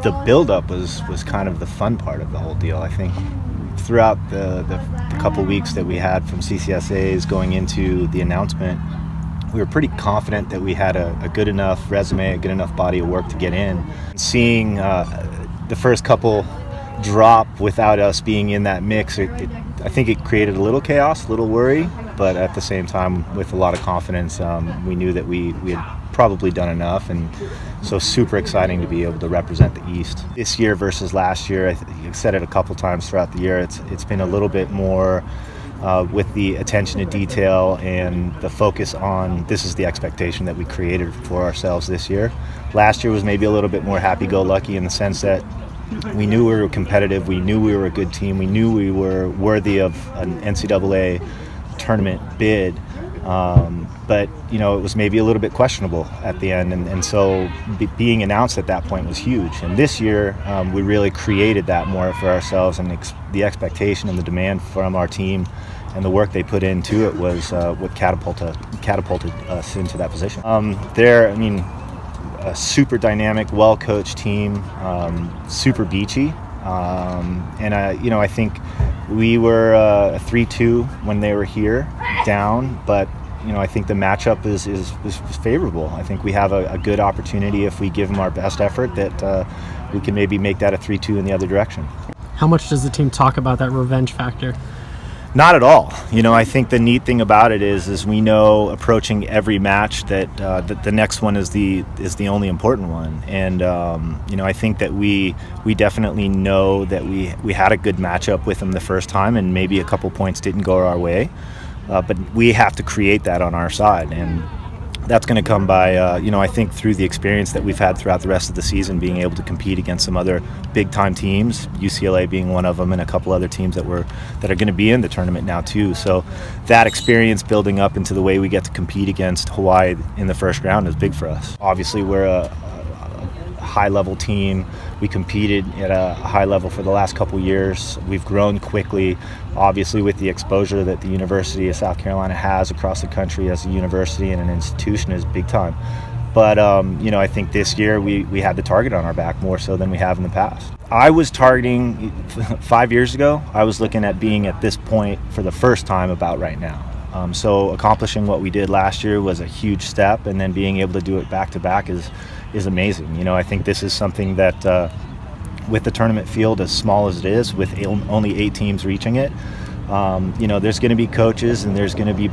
the build-up was kind of the fun part of the whole deal. I think throughout the couple weeks that we had from CCSAs going into the announcement, we were pretty confident that we had a good enough resume, a good enough body of work to get in. Seeing the first couple drop without us being in that mix, I think it created a little chaos, a little worry, but at the same time, with a lot of confidence, we knew that we had probably done enough, and so super exciting to be able to represent the East. This year versus last year, I've said it a couple times throughout the year, it's been a little bit more with the attention to detail and the focus on this is the expectation that we created for ourselves this year. Last year was maybe a little bit more happy-go-lucky in the sense that we knew we were competitive, we knew we were a good team, we knew we were worthy of an NCAA tournament bid, but it was maybe a little bit questionable at the end, and so being announced at that point was huge. And this year we really created that more for ourselves, and the expectation and the demand from our team and the work they put into it was what catapulted us into that position. A super dynamic, well-coached team, super beachy, and I think we were 3-2 when they were here, down, but I think the matchup is favorable. I think we have a good opportunity if we give them our best effort that we can maybe make that a 3-2 in the other direction. How much does the team talk about that revenge factor? Not at all. I think the neat thing about it is we know approaching every match that the next one is the only important one, and I think that we definitely know that we had a good matchup with them the first time, and maybe a couple points didn't go our way, but we have to create that on our side, and that's going to come by, I think through the experience that we've had throughout the rest of the season, being able to compete against some other big-time teams, UCLA being one of them, and a couple other teams that are going to be in the tournament now too. So that experience building up into the way we get to compete against Hawaii in the first round is big for us. Obviously, we're a high-level team. We competed at a high level for the last couple years. We've grown quickly, obviously with the exposure that the University of South Carolina has across the country as a university and an institution is big time. But I think this year we had the target on our back more so than we have in the past. I was targeting 5 years ago. I was looking at being at this point for the first time about right now. So accomplishing what we did last year was a huge step, and then being able to do it back to back is amazing. I think this is something that with the tournament field as small as it is, with only 8 teams reaching it, there's going to be coaches and there's going to be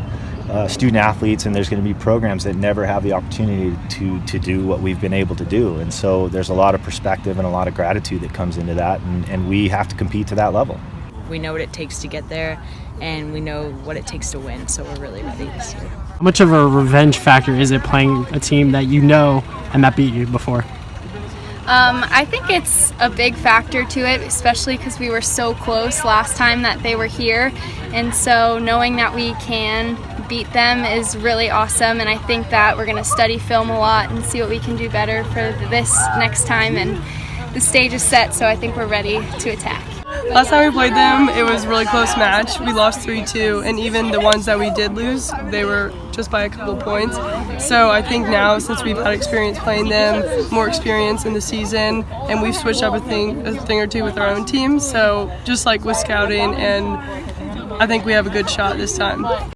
student athletes and there's going to be programs that never have the opportunity to do what we've been able to do. And so there's a lot of perspective and a lot of gratitude that comes into that, and we have to compete to that level. We know what it takes to get there, and we know what it takes to win, so we're really ready this year. How much of a revenge factor is it playing a team that you know and that beat you before? I think it's a big factor to it, especially because we were so close last time that they were here, and so knowing that we can beat them is really awesome, and I think that we're going to study film a lot and see what we can do better for this next time, and the stage is set, so I think we're ready to attack. Last time we played them, it was a really close match. We lost 3-2, and even the ones that we did lose, they were just by a couple points. So I think now, since we've had experience playing them, more experience in the season, and we've switched up a thing or two with our own team, so just like with scouting, and I think we have a good shot this time.